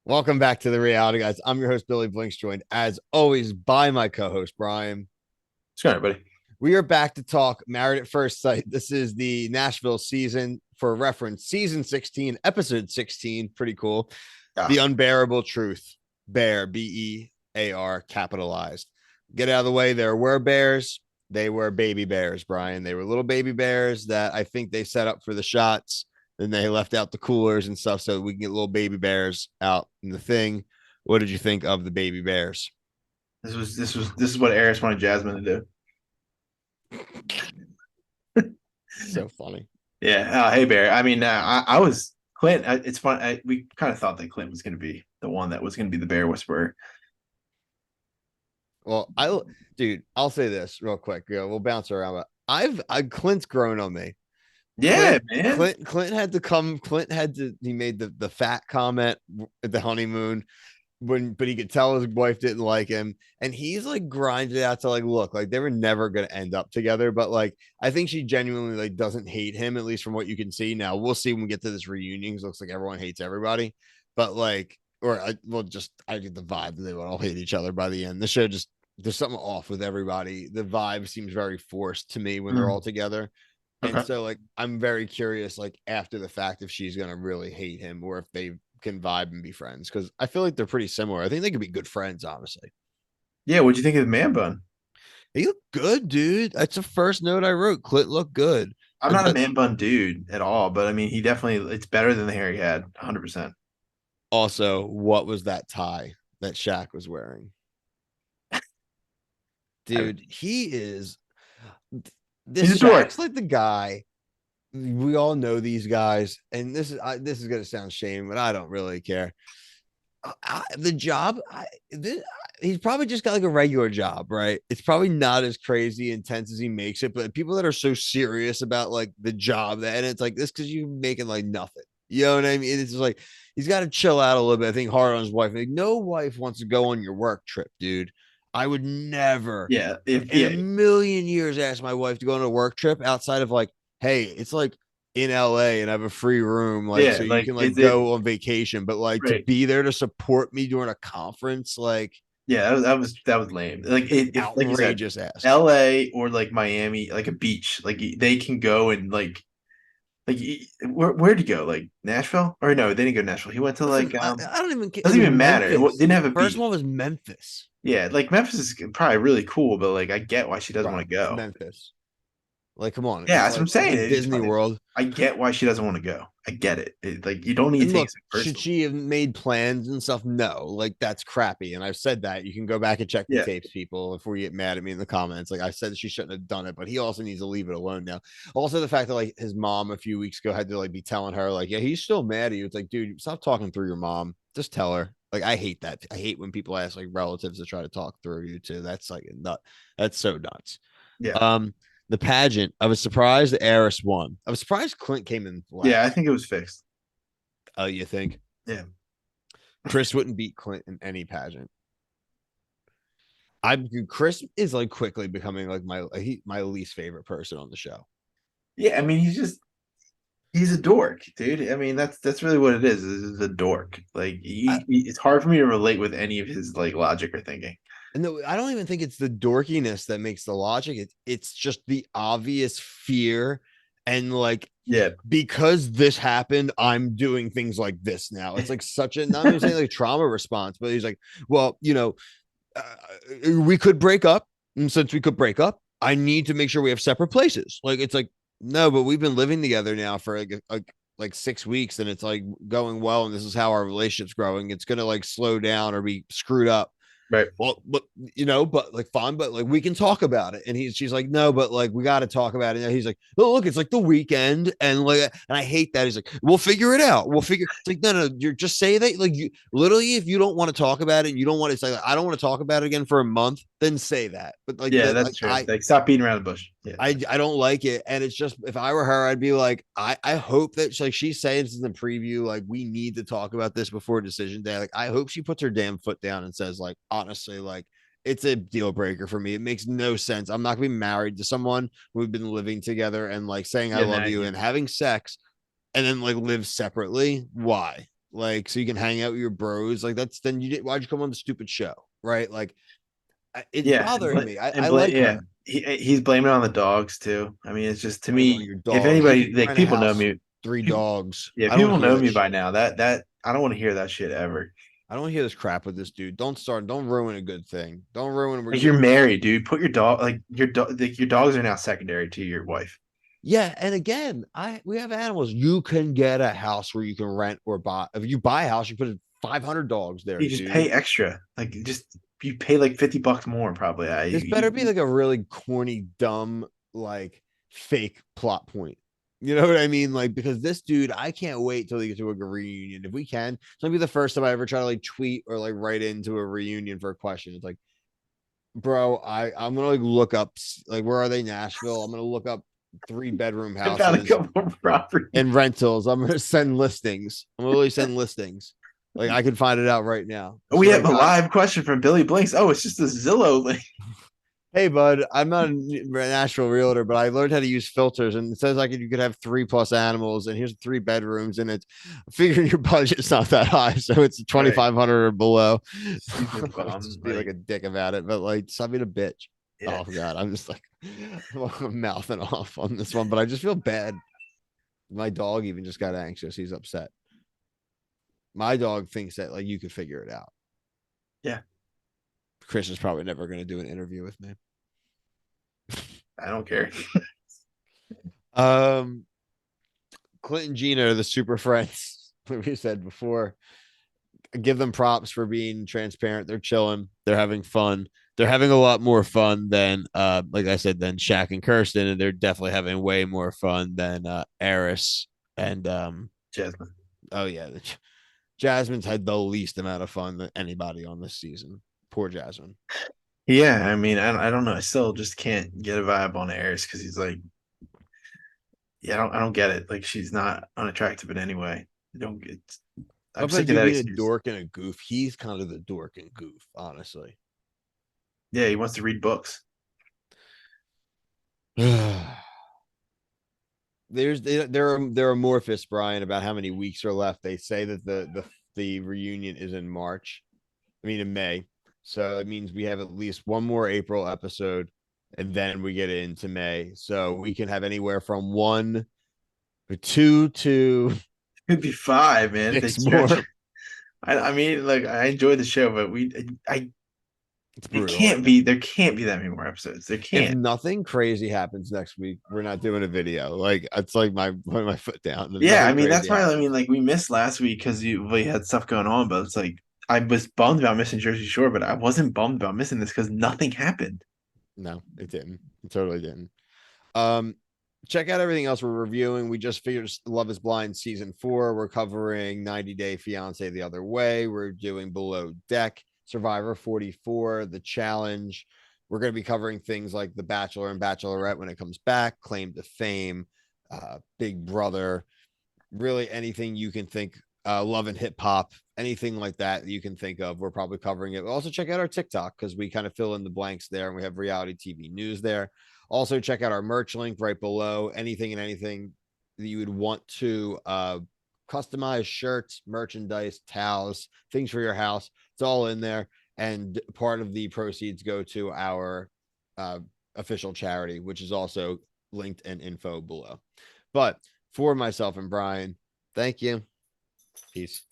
Welcome back to the reality, guys. I'm your host, Billy Blinks, joined as always by my co-host, Brian. What's going on, buddy? We are back to talk Married at First Sight. This is the Nashville season. For reference, season 16, episode 16. Pretty cool. The Ah, Unbearable Truth. Bear, Bear, capitalized. Get out of the way. There were bears. They were baby bears, Brian. They were little baby bears that I think they set up for the shots. Then they left out the coolers and stuff so we can get little baby bears out in the thing. What did you think of the baby bears? this is what Eris wanted Jasmine to do. So funny. Yeah. Hey, Barry. I mean, I was Clint. It's fun. We kind of thought that Clint was going to be the one that was going to be the bear whisperer. Well, dude, I'll say this real quick. We'll bounce around. But Clint's grown on me. Yeah, man. Clint had to come. Clint had to. He made the fat comment at the honeymoon but he could tell his wife didn't like him, and he's like grinded out to like look like they were never gonna end up together. But like I think she genuinely like doesn't hate him, at least from what you can see. Now we'll see when we get to this reunion. It looks like everyone hates everybody, but like or I well just I get the vibe that they would all hate each other by the end. The show just there's something off with everybody. The vibe seems very forced to me when they're all Mm, together. And okay. so like I'm very curious, like after the fact, if she's gonna really hate him or if they can vibe and be friends, because I feel like they're pretty similar. I think they could be good friends, honestly. Yeah. What'd you think of the man bun? He looked good, dude. That's the first note I wrote. Clint looked good. I'm not a man bun dude at all, but I mean, he definitely it's better than the hair he had, 100%. Also, what was that tie that Shaq was wearing? Dude, he is He's this a dork. Shaq's like the guy. We all know these guys, and this is gonna sound shame, but I don't really care. The job he's probably just got like a regular job, right? It's probably not as crazy intense as he makes it, but people that are so serious about like the job that, and it's like this because you're making like nothing, you know what I mean? It's just like he's got to chill out a little bit. I think hard on his wife. Like no wife wants to go on your work trip, dude. I would never Yeah. If in a yeah, million years ask my wife to go on a work trip outside of like, hey, it's like in LA and I have a free room, like yeah. so you Like, can like is it go on vacation, but like to right? be there to support me during a conference, like Yeah, that was lame. Like if like you said, outrageous ask. LA or like Miami, like a beach, like they can go and like where'd he go? Like Nashville? Or no, they didn't go to Nashville. He went to Listen, like I don't even care. It doesn't was even matter. Memphis. Didn't have a First beach. one was Memphis, Yeah, like Memphis is probably really cool, but like I get why she doesn't want bro. to It's go. Memphis. Like, come on, Yeah, that's what I'm it's saying. like Disney World. I get why she doesn't want to go. I get it. Like you don't need And to take it look, so should personally. she have made plans and stuff? No, like that's crappy. And I've said that. You can go back and check the Yeah, tapes, people, before you get mad at me in the comments. Like I said, she shouldn't have done it, but he also needs to leave it alone now. Also, the fact that like his mom a few weeks ago had to like be telling her, like, yeah, he's still mad at you. It's like, dude, stop talking through your mom. Just tell her. Like, I hate that. I hate when people ask like relatives to try to talk through you too. That's like a nut. That's so nuts. yeah, Um, the pageant, I was surprised the heiress won. I was surprised Clint came in yeah. I last. think it was fixed. Oh, you think? Yeah. Chris wouldn't beat Clint in any pageant. I Chris is like quickly becoming like my least favorite person on the show. Yeah, I mean he's a dork, dude. I mean that's really what it is. Is a dork. Like I, it's hard for me to relate with any of his like logic or thinking. no, I don't even think it's the dorkiness that makes the logic. It's just the obvious fear and like Yeah. because this happened, I'm doing things like this now. It's like such a not even saying like trauma response, but he's like, well, we could break up, and since we could break up, I need to make sure we have separate places. Like it's like no, but we've been living together now for like 6 weeks, and it's like going well, and this is how our relationship's growing. It's gonna like slow down or be screwed up. Right. Well, but but like fine, but like we can talk about it. And she's like, no, but like we got to talk about it. And he's like, oh, look, it's like the weekend, and like, and I hate that. He's like, we'll figure it out. We'll figure. It's like, no, no, you're just say that. Like, you literally, if you don't want to talk about it, and you don't want to say, like, I don't want to talk about it again for a month, then say that. But like Yeah, that, that's like true. Like stop beating around the bush. Yeah. I don't like it. And it's just if I were her, I'd be like, I hope that like she's saying this in the preview, like we need to talk about this before decision day. Like I hope she puts her damn foot down and says, like, honestly, like it's a deal breaker for me. It makes no sense. I'm not gonna be married to someone we've been living together and like saying I Yeah, love nah, you yeah. and having sex and then like live separately. Why? like so you can hang out with your bros. Like that's then you did why'd you come on the stupid show, right? Like it's Yeah, bothering me. I and like yeah, her. he's blaming it on the dogs too. I mean, it's just to Blame it on me, your if dogs. You anybody can like rent a people know house, me, three people, dogs. yeah, I don't want people to hear know this me by shit. now. That I don't want to hear that shit ever. I don't want to hear this crap with this dude. Don't start. Don't ruin a good thing. Don't ruin where Like you. you're married, dude. Put your dog like your dog like your dogs are now secondary to your wife. Yeah, and again, I we have animals. You can get a house where you can rent or buy. If you buy a house, you put 500 dogs there, You just pay dude. extra. Like just you pay like $50 more probably. This better be like a really corny, dumb, like fake plot point. You know what I mean? Like, because this dude, I can't wait till they get to a reunion. If we can, it's gonna be the first time I ever try to like tweet or like write into a reunion for a question. It's like, bro, I'm gonna like look up like where are they, Nashville? I'm gonna look up 3 bedroom I found a houses couple of properties. and rentals. I'm gonna send listings. I'm gonna really send listings. Like I can find it out right now. I We swear to have a God. live question from Billy Blinks. Oh, it's just a Zillow link. Hey, bud, I'm not a Nashville realtor, but I learned how to use filters, and it says you could have 3+ animals, and here's 3 bedrooms, and it's figuring your budget's not that high, so it's Right. 2,500 or below. Stupid Just bum. be like a dick about it, but like, stop being a bitch. Yeah. Oh God, I'm just like I'm mouthing off on this one, but I just feel bad. My dog even just got anxious. He's upset. My dog thinks that like you could figure it out. Yeah. Chris is probably never going to do an interview with me. I don't care. Um, Clint and Gina are the super friends. Like we said before, give them props for being transparent. They're chilling. They're having fun. They're having a lot more fun than, like I said, than Shaq and Kirsten, and they're definitely having way more fun than Eris and Jasmine. oh yeah, Jasmine's had the least amount of fun than anybody on this season. Poor Jasmine. Yeah, I mean, I don't know. I still just can't get a vibe on Aries because he's like, yeah, I don't get it. Like she's not unattractive in any way. I don't get. I'm Sometimes sick of you that being a excuse. dork and a goof. He's kind of the dork and goof, honestly. Yeah, he wants to read books. They're amorphous, Brian, about how many weeks are left. They say that the reunion is in March. I mean in May. So it means we have at least one more April episode, and then we get into May. So we can have anywhere from 1 to 2 to It'd be five, man, if they 6 stretch. more. I mean, like I enjoy the show, but I It's it brutal can't right now. be. There can't be that many more episodes. There If can't. nothing crazy happens next week, we're not doing a video. Like it's like my putting my foot down. If Yeah, I nothing mean that's crazy why. I mean, happens. like we missed last week because we had stuff going on, but it's like I was bummed about missing Jersey Shore, but I wasn't bummed about missing this because nothing happened. No, it didn't. It totally didn't. Um, check out everything else we're reviewing. We just figured Love is Blind season 4. We're covering 90 Day Fiance the Other Way. We're doing Below Deck, Survivor 44, The Challenge. We're going to be covering things like The Bachelor and Bachelorette when it comes back, Claim to Fame, Big Brother, really anything you can think, Love and Hip Hop, anything like that you can think of. We're probably covering it. Also, check out our TikTok because we kind of fill in the blanks there and we have reality TV news there. Also, check out our merch link right below. Anything and anything that you would want to customize shirts, merchandise, towels, things for your house. It's all in there. And part of the proceeds go to our uh, official charity, which is also linked and info below. But for myself and Brian, thank you. Peace.